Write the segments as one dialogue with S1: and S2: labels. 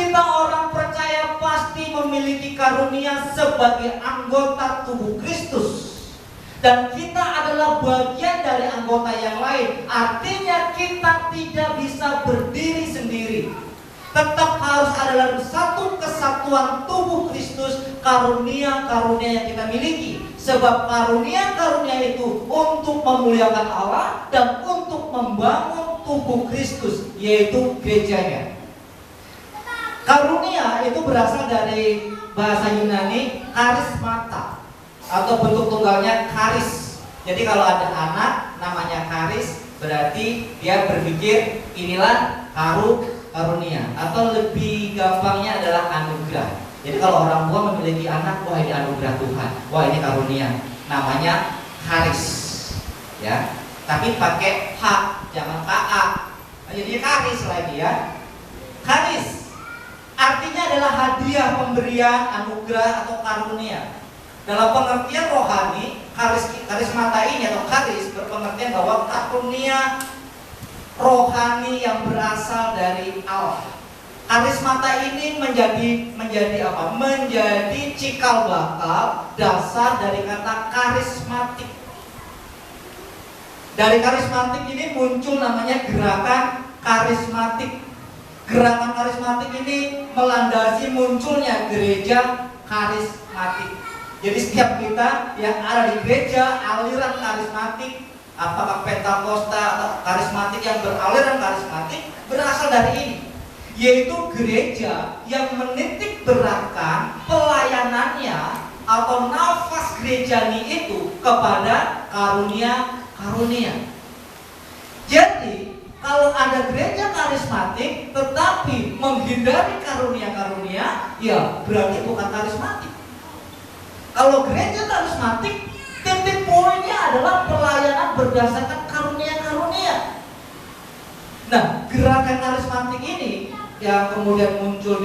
S1: kita orang percaya pasti memiliki karunia sebagai anggota tubuh Kristus. Dan kita adalah bagian dari anggota yang lain. Artinya kita tidak bisa berdiri sendiri. Tetap harus ada dalam satu kesatuan tubuh Kristus karunia-karunia yang kita miliki. Sebab karunia-karunia itu untuk memuliakan Allah dan untuk membangun tubuh Kristus, yaitu gerejanya. Karunia itu berasal dari bahasa Yunani karismata, atau bentuk tunggalnya karis. Jadi kalau ada anak namanya karis, berarti dia berpikir inilah karunia, atau lebih gampangnya adalah anugerah. Jadi kalau orang tua memiliki anak, wah ini anugerah Tuhan, wah ini karunia, namanya karis, ya. Tapi pakai H, jangan KA. Jadi karis lagi ya. Karis artinya adalah hadiah, pemberian, anugerah atau karunia. Dalam pengertian rohani, karismata ini atau karis berpengertian bahwa karunia rohani yang berasal dari Allah. Karismata ini menjadi apa? Menjadi cikal bakal dasar dari kata karismatik. Dari karismatik ini muncul namanya gerakan karismatik. Gerakan karismatik ini melandasi munculnya gereja karismatik. Jadi setiap kita yang ada di gereja aliran karismatik, apakah Pentakosta atau karismatik yang beraliran karismatik, berasal dari ini, yaitu gereja yang menitik beratkan pelayanannya atau nafas gerejani itu kepada karunia-karunia. Jadi kalau ada gereja karismatik tetapi menghindari karunia-karunia, ya berarti bukan karismatik. Kalau gereja karismatik, titik poinnya adalah pelayanan berdasarkan karunia-karunia. Nah, gerakan karismatik ini yang kemudian muncul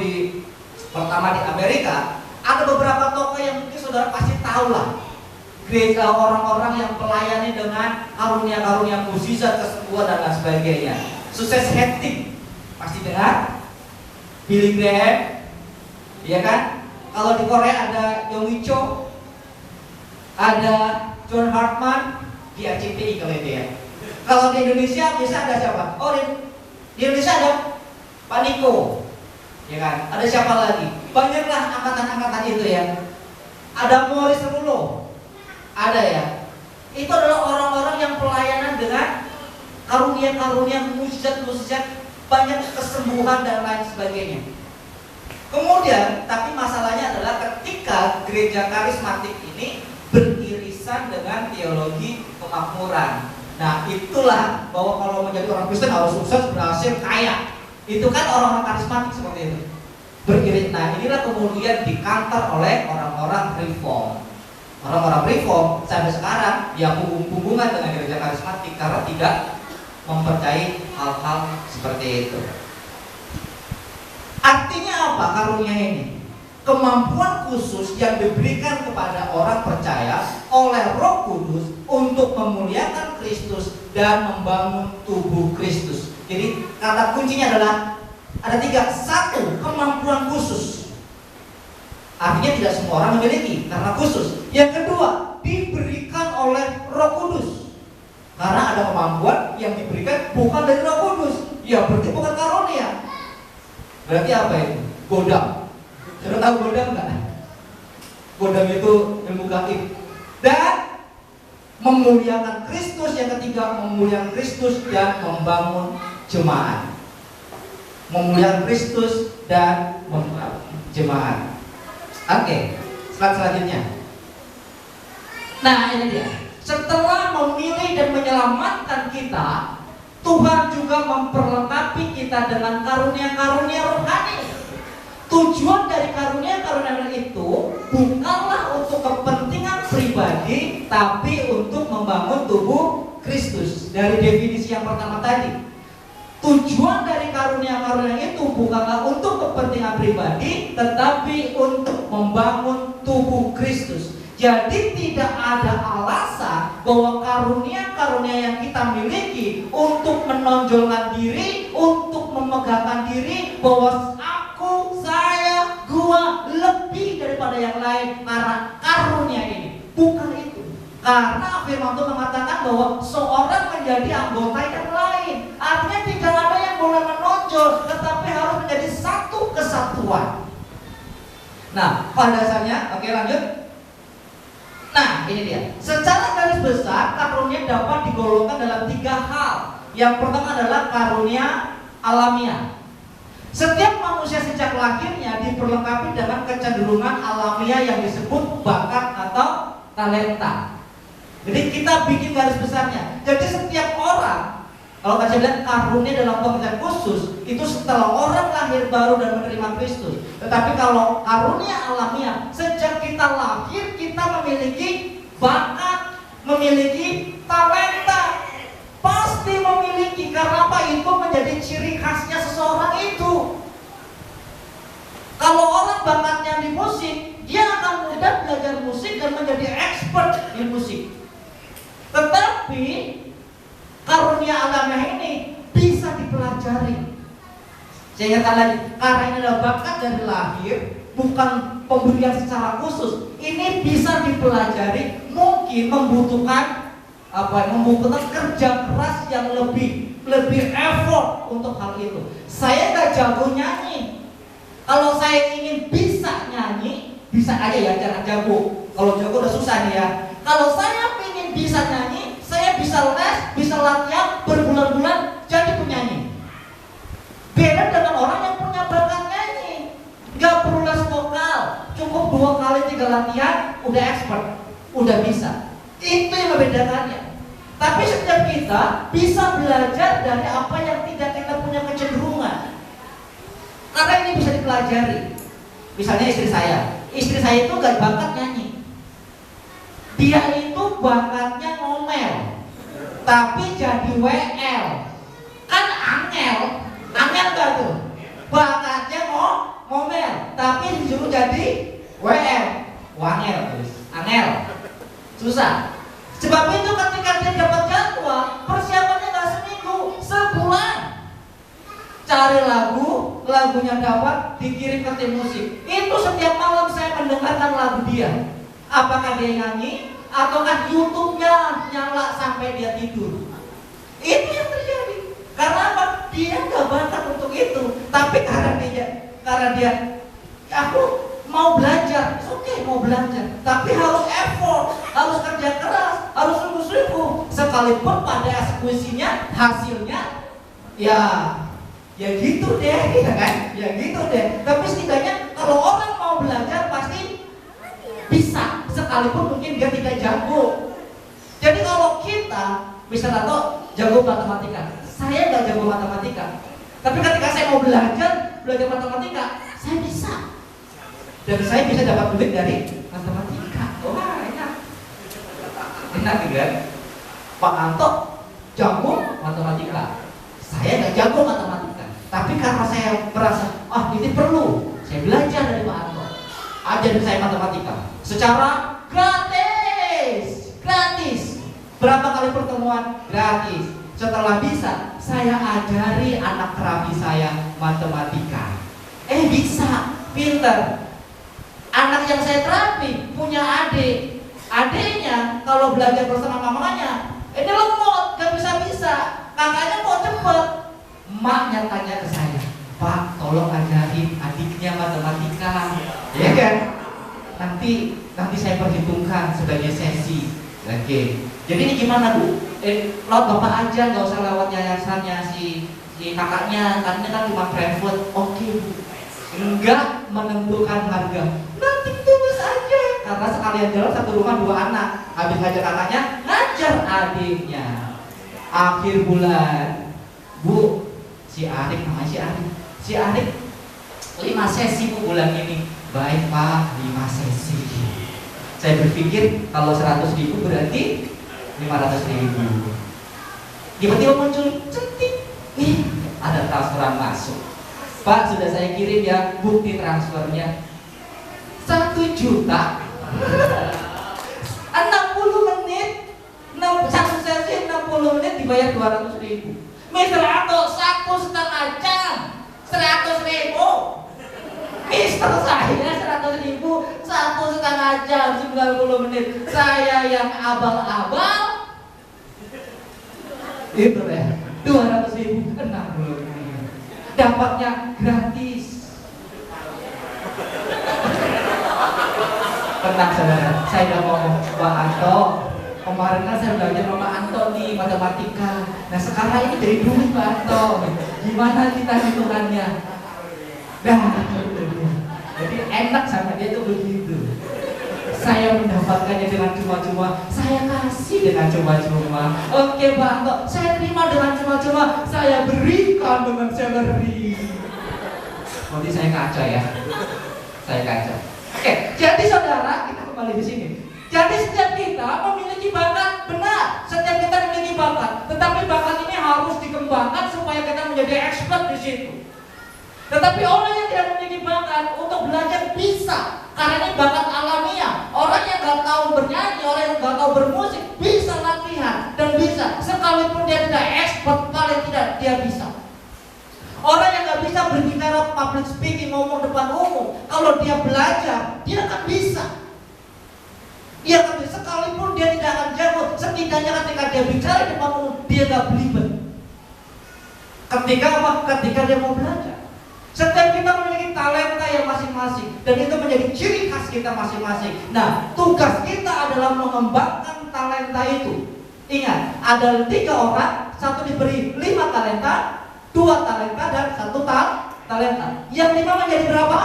S1: pertama di Amerika, ada beberapa tokoh yang mungkin saudara pasti tahu lah. Gereja orang-orang yang pelayani dengan karunia-karunia mukjizat, kesembuhan dan lain sebagainya. Sukses Hati, pasti dengar. Billy Graham, ya kan? Kalau di Korea ada Yonggi Cho, ada John Hartman di RCTI kalau itu ya. Kalau di Indonesia bisa ada siapa? Oh di Indonesia ada Pak Niko, ya kan? Ada siapa lagi? Banyaklah angkatan-angkatan itu ya. Ada Morris Rulo, ada ya. Itu adalah orang-orang yang pelayanan dengan karunia-karunia mukjizat-mukjizat, banyak kesembuhan dan lain sebagainya. Kemudian, tapi masalahnya adalah ketika gereja karismatik ini beririsan dengan teologi kemakmuran. Nah, itulah bahwa kalau menjadi orang Kristen harus sukses, berhasil, kaya. Itu kan orang-orang karismatik seperti itu. Beriris. Nah, inilah kemudian dikantar oleh orang-orang reform. Orang-orang reform sampai sekarang ya hubungan dengan gereja karismatik karena tidak mempercayai hal-hal seperti itu. Artinya apa karunia ini? Kemampuan khusus yang diberikan kepada orang percaya oleh Roh Kudus untuk memuliakan Kristus dan membangun tubuh Kristus. Jadi kata kuncinya adalah ada 3. 1, kemampuan khusus. Artinya tidak semua orang memiliki karena khusus. Yang kedua, diberikan oleh Roh Kudus. Karena ada kemampuan yang diberikan bukan dari Roh Kudus. Ya berarti bukan karunia. Berarti apa itu? Godam. Sudah tahu godam nggak? Godam itu ilmu gaib. Dan memuliakan Kristus. Yang ketiga, memuliakan Kristus dan membangun jemaat. Memuliakan Kristus dan membangun jemaat. Oke, slide selanjutnya. Nah ini dia. Setelah memilih dan menyelamatkan kita, Tuhan juga memperlengkapi kita dengan karunia-karunia rohani. Tujuan dari karunia-karunia itu bukanlah untuk kepentingan pribadi, tapi untuk membangun tubuh Kristus. Dari definisi yang pertama tadi, tujuan dari karunia-karunia itu bukanlah untuk kepentingan pribadi, tetapi untuk membangun tubuh Kristus. Jadi tidak ada alasan bahwa karunia-karunia yang kita miliki untuk menonjolkan diri, untuk memegahkan diri bahwa aku Karena firman Tuhan mengatakan bahwa seorang menjadi anggota yang lain. Artinya tidak ada yang boleh menonjol, tetapi harus menjadi satu kesatuan. Nah, pada dasarnya, oke lanjut. Nah, ini dia. Secara garis besar, karunia dapat digolongkan dalam 3 hal. Yang pertama adalah karunia alamiah. Setiap manusia sejak lahirnya diperlengkapi dengan kecenderungan alamiah yang disebut bakat atau talenta. Jadi kita bikin garis besarnya. Jadi setiap orang, kalau saya bilang karunia dalam pengertian khusus, itu setelah orang lahir baru dan menerima Kristus. Tetapi kalau karunia alamiah, sejak kita lahir kita memiliki bakat, memiliki talenta. Pasti memiliki, karena apa? Itu menjadi ciri khasnya seseorang itu. Kalau orang bakatnya di musik, dia akan mudah belajar musik dan menjadi expert di musik. Tetapi karunia alamiah ini bisa dipelajari. Saya ingatkan lagi, karena ini adalah bakat dari lahir, bukan pemberian secara khusus. Ini bisa dipelajari, mungkin membutuhkan kerja keras yang lebih effort untuk hal itu. Saya nggak jago nyanyi. Kalau saya ingin bisa nyanyi, bisa aja ya, jangan jago. Kalau jago udah susah nih ya. Kalau saya ingin bisa nyanyi, saya bisa les, bisa latihan berbulan-bulan jadi penyanyi. Beda dengan orang yang punya bakat nyanyi, nggak perlu les vokal, cukup 2 kali 3 latihan, udah expert, udah bisa. Itu yang membedakannya. Tapi setiap kita bisa belajar dari apa yang tidak kita punya kecenderungan. Karena ini bisa dipelajari. Misalnya istri saya itu gak bakat nyanyi. Dia itu bakatnya ngomel, tapi jadi WL. Kan angel gak tuh? Bakatnya ngomel, tapi disuruh jadi WL. Wangel terus, angel. Susah. Sebab itu ketika dia dapat jadwal, persiapannya gak seminggu, sebulan. Cari lagunya dapat, dikirim ke tim musik. Itu setiap malam saya mendengarkan lagu dia. Apakah dia nyanyi, ataukah YouTube-nya nyala sampai dia tidur. Itu yang terjadi. Karena apa? Dia gak bakat untuk itu. Tapi karena dia aku mau belajar, oke, mau belajar, tapi harus effort, harus kerja keras, harus sungguh-sungguh. Sekalipun pada eksekusinya, hasilnya, ya gitu deh, ya kan? Ya gitu deh. Tapi setidaknya kalau orang mau belajar pasti bisa, sekalipun mungkin dia tidak jago. Jadi kalau kita, misalnya jago matematika, saya nggak jago matematika, tapi ketika saya mau belajar matematika, saya bisa. Dan saya bisa dapat duit dari matematika. Wah, enak kan? Pak Anto jago matematika, saya nggak jago matematika. Tapi karena saya merasa, ini perlu, saya belajar dari Pak Anto, ajarin saya matematika secara gratis. Berapa kali pertemuan? Gratis. Setelah bisa, saya ajari anak terapi saya matematika. Bisa, pinter. Anak yang saya terapi punya adik. Adiknya kalau belajar bersama mamanya, ini lemot, gak bisa. Kakaknya mau cepet. Emaknya tanya ke saya, Pak, tolong ajarin adiknya matematika. Ya kan? Nanti saya perhitungkan sebagai sesi. Oke. Jadi ini gimana Bu? Lewat bapak aja, nggak usah lewat yayasannya si kakaknya. Karena kan cuma private. Oke Bu. Enggak menentukan harga. Nanti tulus aja. Karena sekalian jalan satu rumah 2 anak. Habis ngajar kakaknya, ngajar adiknya. Akhir bulan, Bu, si Arik 5 sesi Bu bulan ini. Baik Pak, 5 sesi. Saya berpikir kalau 100.000 berarti 500.000. Tiba-tiba muncul centik, ada transferan masuk. Pak, sudah saya kirim ya bukti transfernya. 1 juta 60 menit, 1 sesi 60 menit dibayar 200.000. Mister Anto 1,5 jam 100.000. Mister saya 100.000 1,5 jam 90 menit. Saya yang abal-abal itu ya 200.000 60 menit. Dapatnya gratis. Tenang saudara, saya udah ngomong Pak Anto. Kemarin kan saya belajar sama Anto nih matematika. Nah sekarang ini dari dulu Pak Anto. Gimana kita hitungannya? Nah, jadi enak sama dia tuh begitu. Saya mendapatkannya dengan cuma-cuma, saya kasih dengan cuma-cuma. Oke Pak Anto, saya terima dengan cuma-cuma, saya berikan dengan salary. Nanti saya kaca ya, saya kaca. Oke, jadi saudara, kita kembali di sini. Jadi setiap kita memiliki bakat, benar. Setiap kita memiliki bakat, tetapi bakat ini harus dikembangkan supaya kita menjadi expert di situ. Tetapi orang yang tidak memiliki bakat untuk belajar bisa, karena ini bakat alamiah. Orang yang nggak tahu bernyanyi, orang yang nggak tahu bermusik bisa latihan dan bisa. Sekalipun dia tidak expert, paling tidak dia bisa. Orang yang nggak bisa berbicara public speaking, ngomong depan umum, kalau dia belajar, dia akan bisa. Dia akan bisa, sekalipun dia tidak akan jago, setidaknya ketika dia bicara depan umum, dia nggak belibet. Ketika apa? Ketika dia mau belajar. Setiap kita memiliki talenta yang masing-masing, dan itu menjadi ciri khas kita masing-masing. Nah, tugas kita adalah mengembangkan talenta itu. Ingat, ada 3 orang, satu diberi 5 talenta, 2 talenta dan 1 talenta. Yang 5 menjadi berapa?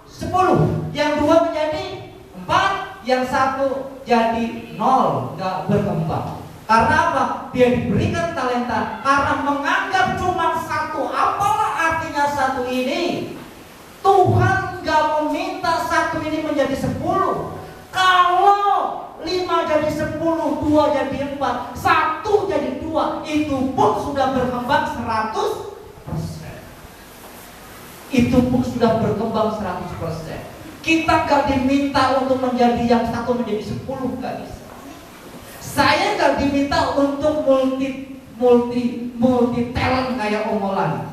S1: 10. Yang 2 menjadi 4, yang 1 jadi 0, nggak berkembang. Karena apa? Dia diberikan talenta karena menganggap cuma 1. Apalah artinya 1 ini? Tuhan nggak meminta 1 ini menjadi 10. Kalau 5 jadi 10, 2 jadi 4, 1 jadi 2, itu pun sudah berkembang 100%. Itu pun sudah berkembang 100%. Kita gak diminta untuk menjadi yang 1 menjadi 10, gak bisa. Saya gak diminta untuk multi talent kayak Omolan,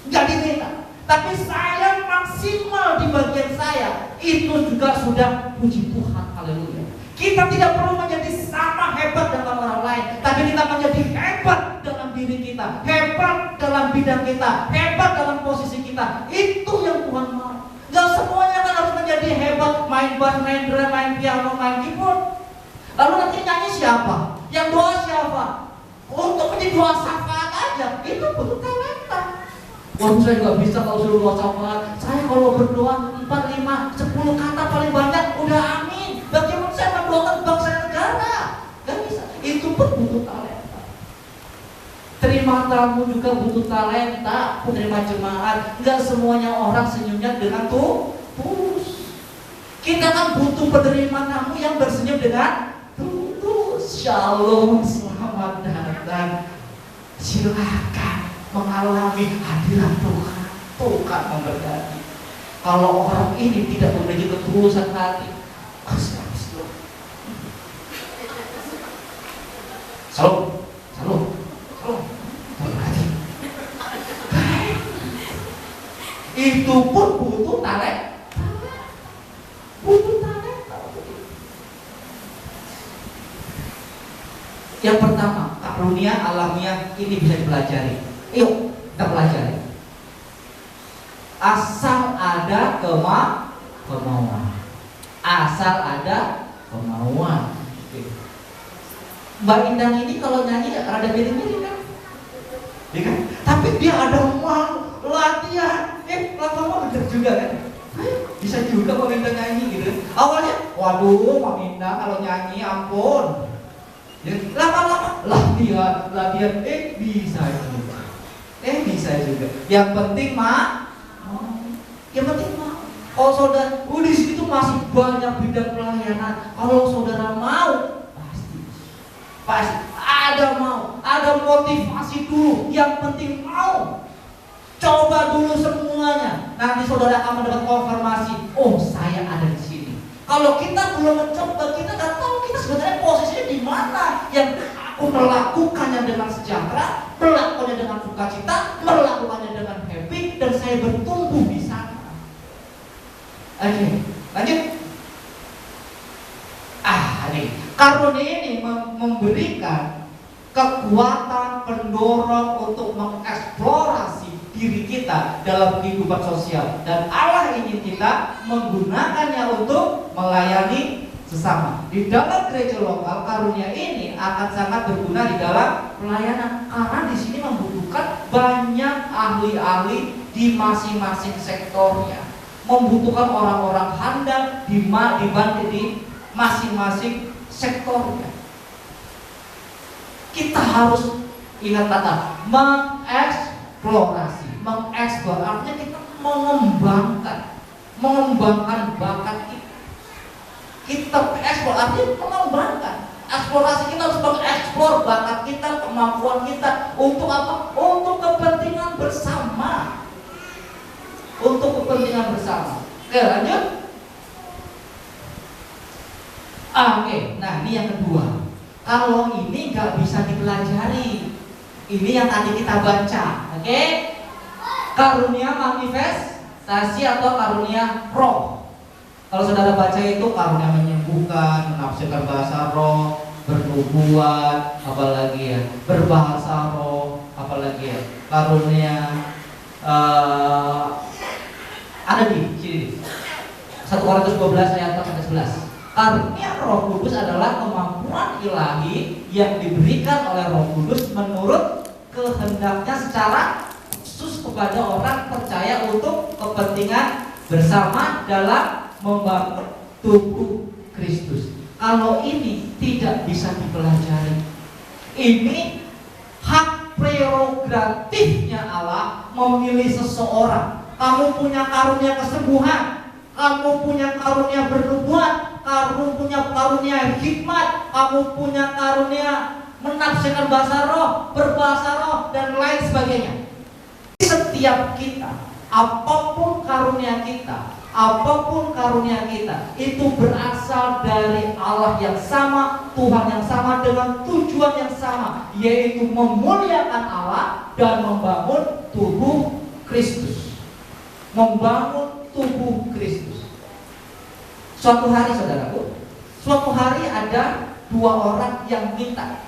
S1: gak diminta. Tapi saya maksimal di bagian saya, itu juga sudah puji Tuhan, haleluya. Kita tidak perlu menjadi sama hebat dengan orang lain, tapi kita menjadi hebat dalam diri kita, hebat dalam bidang kita, hebat dalam posisi kita. Itu yang Tuhan mau. Gak semuanya kan harus menjadi hebat, main bass, main drum, main piano, main keyboard. Lalu nanti nyanyi siapa? Yang doa siapa? Untuk menjadi doa syafaat aja, itu butuh talenta. Waduh, saya gak bisa kalau suruh doa syafaat. Saya kalau berdoa 4, 5, 10 kata paling banyak, udah amin. Bagaimana saya mendoakan bangsa negara? Gak bisa, itu pun butuh talenta. Terima tamu juga butuh talenta, penerima jemaat. Gak semuanya orang senyumnya dengan tulus. Kita kan butuh penerima tamu yang bersenyum dengan tulus. Shalom, selamat datang. Silakan mengalami hadirat Tuhan. Tuhan memberkati. Kalau orang ini tidak memiliki ketulusan hati, Salam. Itu pun butuh talenta. Yang pertama, karunia alamiah ini bisa dipelajari. Yuk, kita pelajari. Asal ada kemauan. Asal ada kemauan. Mbak Indang ini kalau nyanyi rada miring-miring kan? Ya kan? Tapi dia ada mau latihan. Lama-lama bener juga kan? Bisa juga Mbak Indang nyanyi gitu. Awalnya, waduh Mbak Indang kalau nyanyi ampun. Ya, lama-lama latihan, bisa juga. Bisa juga. Yang penting kalau saudara, di situ masih banyak bidang pelayanan. Kalau saudara mau, pasti ada motivasi dulu. Yang penting mau. Coba dulu semuanya. Nanti saudara akan mendapat konfirmasi. Oh, saya ada di sini. Kalau kita belum mencoba, kita nggak tahu kita sebenarnya posisinya di mana. Yang aku melakukannya dengan sejahtera, melakukannya dengan sukacita, melakukannya dengan happy, dan saya bertumbuh di sana. kekuatan pendorong untuk mengeksplorasi diri kita dalam kehidupan sosial, dan Allah ingin kita menggunakannya untuk melayani sesama. Di dalam gereja lokal, karunia ini akan sangat berguna di dalam pelayanan, karena di sini membutuhkan banyak ahli-ahli di masing-masing sektornya, membutuhkan orang-orang handal di masing-masing sektornya. Kita harus ingat kata mengeksplor, artinya kita mengembangkan bakat kita. Kita eksplor artinya mengembangkan. Eksplorasi, kita harus mengeksplor bakat kita, kemampuan kita. Untuk apa? Untuk kepentingan bersama. Oke, lanjut. Oke, nah ini yang kedua. Kalau ini nggak bisa dipelajari, ini yang tadi kita baca. Oke, karunia manifestasi atau karunia roh. Kalau saudara baca itu karunia menyembuhkan, menafsirkan bahasa roh, bernubuat, apalagi ya, berbahasa roh, apalagi ya, karunia ada di sini 1 Korintus 12 ayat 4-11. Karunia Roh Kudus adalah kemampuan ilahi yang diberikan oleh Roh Kudus menurut kehendaknya secara khusus kepada orang percaya untuk kepentingan bersama dalam membangun tubuh Kristus. Kalau ini tidak bisa dipelajari, ini hak prerogatifnya Allah memilih seseorang. Kamu punya karunia kesembuhan, kamu punya karunia bernubuat, kamu punya karunia hikmat, kamu punya karunia menafsirkan bahasa roh, berbahasa roh, dan lain sebagainya. Setiap kita, apapun karunia kita, itu berasal dari Allah yang sama, Tuhan yang sama, dengan tujuan yang sama, yaitu memuliakan Allah dan membangun tubuh Kristus. Suatu hari, saudaraku, ada 2 orang yang minta,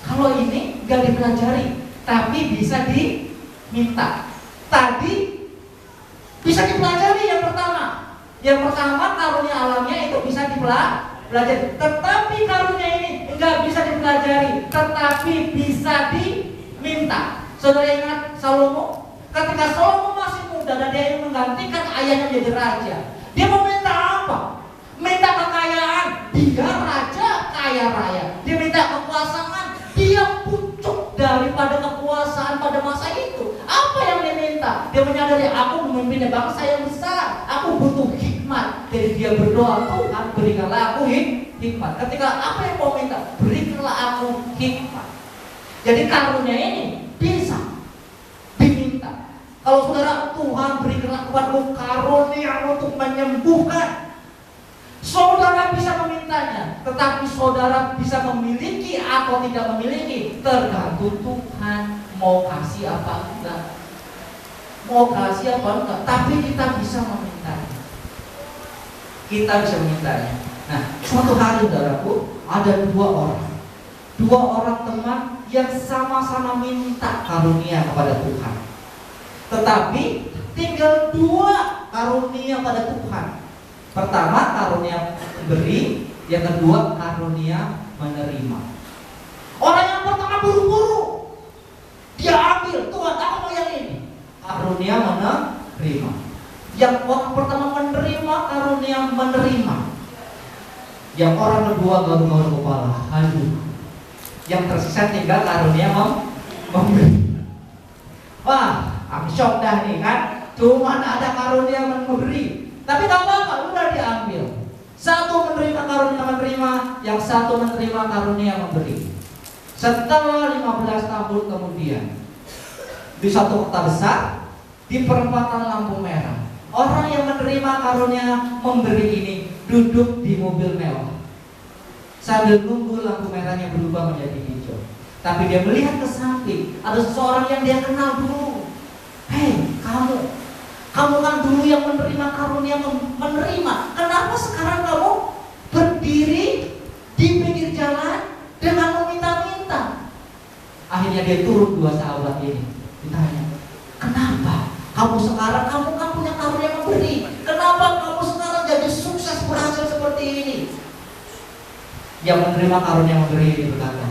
S1: kalau ini gak dipelajari, tapi bisa diminta. Tadi bisa dipelajari yang pertama. Karunia alamnya itu bisa dipelajari, tetapi karunia ini enggak bisa dipelajari, tetapi bisa diminta. Saudara ingat Salomo? Ketika Salomo masih muda dan dia ingin menggantikan ayahnya menjadi raja, dia meminta apa? Minta kekayaan. Dia raja kaya raya. Dia minta kekuasaan. Dia pucuk daripada kekuasaan pada masa itu. Apa yang dia minta? Dia menyadari, aku memimpin bangsa yang besar, aku butuh hikmat. Jadi dia berdoa, Tuhan berikanlah aku hikmat. Ketika apa yang kau minta, berikanlah aku hikmat. Jadi karunia ini bisa diminta. Kalau saudara, Tuhan berikanlah kepadamu karunia untuk menyembuhkan, saudara bisa memintanya, tetapi saudara bisa memiliki atau tidak memiliki, tergantung Tuhan mau kasih apa enggak. Tapi kita bisa memintanya. Nah, suatu hari, saudaraku, ada 2 orang teman yang sama-sama minta karunia kepada Tuhan, tetapi tinggal 2 karunia pada Tuhan. Pertama, karunia beri, yang kedua karunia menerima. Orang yang pertama buru-buru, dia ambil, Tuhan aku mau yang ini, karunia menerima. Yang orang pertama menerima, karunia menerima. Yang orang kedua garuk-garuk kepala, aduh. Yang tersisa tinggal karunia memberi. Wah, I'm shock dah nih kan, cuman ada karunia memberi. Tapi gak apa-apa, udah diambil. Satu menerima karunia menerima, yang satu menerima karunia memberi. Setelah 15 tahun kemudian, di satu kota besar, di perempatan lampu merah, orang yang menerima karunia memberi ini duduk di mobil mewah sambil nunggu lampu merahnya berubah menjadi hijau. Tapi dia melihat ke samping, ada seseorang yang dia kenal dulu. Hei, kamu kan dulu yang menerima karunia menerima. Kenapa sekarang kamu berdiri di pinggir jalan dengan meminta-minta? Akhirnya dia turun, dua sahabat ini ditanya, kenapa kamu sekarang kan punya karunia memberi, kenapa kamu sekarang jadi sukses berhasil seperti ini? Yang menerima karunia memberi ini berkata,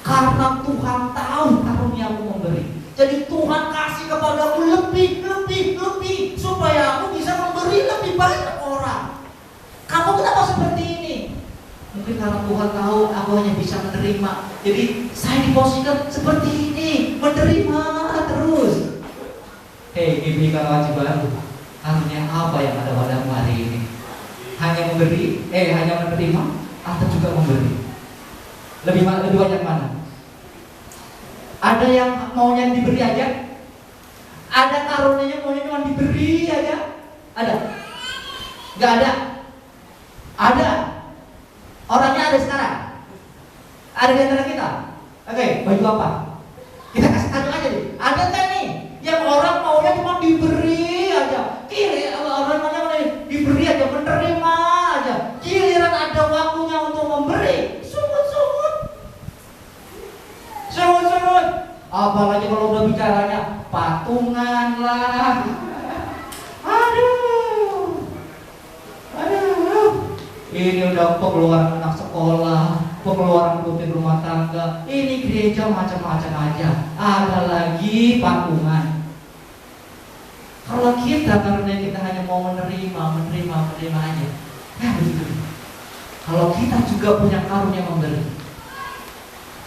S1: karena Tuhan tahu karuniaku memberi, jadi Tuhan kasih kepadaku lebih supaya aku bisa memberi lebih banyak orang. Kamu kenapa seperti ini? Mungkin karena Tuhan tahu aku hanya bisa menerima, jadi saya diposisikan seperti ini, menerima terus. Hei, GBK Wajib Baru, karunia apa yang ada padamu hari ini? Hanya memberi, hanya menerima, atau juga memberi? Lebih banyak mana? Ada yang maunya diberi aja? Ada karunianya maunya cuma diberi aja? Ada? Gak ada? Ada. Orangnya ada sekarang. Ada di antara kita. Oke, baju apa? Kita kasih tajuk aja deh. Ada kan nih yang orang maunya cuma diberi aja. Orang maunya diberi aja, menerima aja. Giliran ada waktunya untuk memberi, sungut. Apalagi kalau udah bicaranya patungan lah. Aduh. Ini udah pengeluaran anak sekolah, pengeluaran rutin rumah tangga. Ini gereja macam-macam aja. Ada lagi patungan. Kalau kita karena kita hanya mau menerima aja. Ya begitu. Kalau kita juga punya karunia memberi,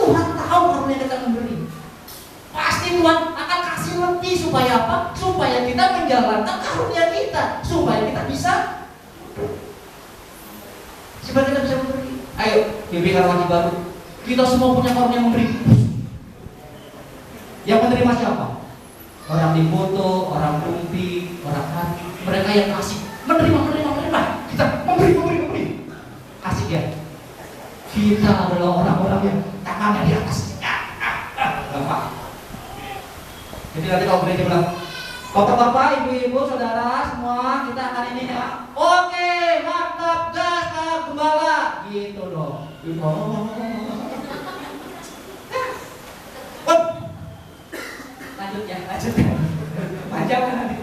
S1: Tuhan tahu karunia kita memberi. Pasti Tuhan akan kasih lebih supaya apa? Supaya kita menjalankan karunia kita, supaya kita bisa memberi. Ayo, GBK Wajib Baru, kita semua punya karunia memberi. Yang menerima siapa? Orang di foto, orang rumpi, orang hati. Mereka yang kasih, menerima. Kita memberi. Asik ya. Kita adalah orang-orang yang tangannya di atas. Gampang. Jadi nanti kalau gereja bilang, bapak-bapak, ibu-ibu, saudara, semua kita akan ini ya. Oke, mantap, gas, gembala. Gitu dong. Lanjut.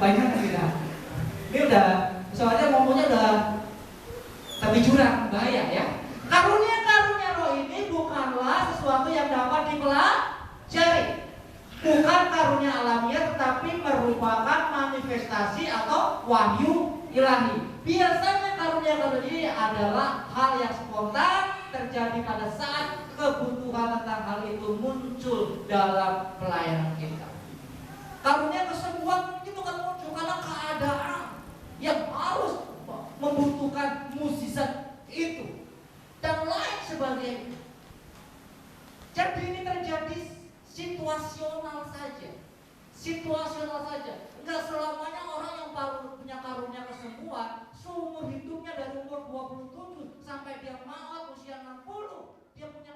S1: Panjang kita. Ini udah, soalnya ngomongnya udah tapi jurang, bahaya ya. Karunia roh ini bukanlah sesuatu yang dapat dipelajari. Bukan karunia alamiah, tetapi merupakan manifestasi atau wahyu ilahi. Biasanya karunia ini adalah hal yang spontan terjadi pada saat kebutuhan tentang hal itu muncul dalam pelayanan kita. Karunia kesembuhan itu kan muncul karena keadaan yang harus membutuhkan mukjizat itu dan lain sebagainya. Jadi ini terjadi situasional saja. Enggak selamanya orang yang punya karunia kesembuhan seumur hidupnya dari umur 27 sampai dia maut usia 60 dia punya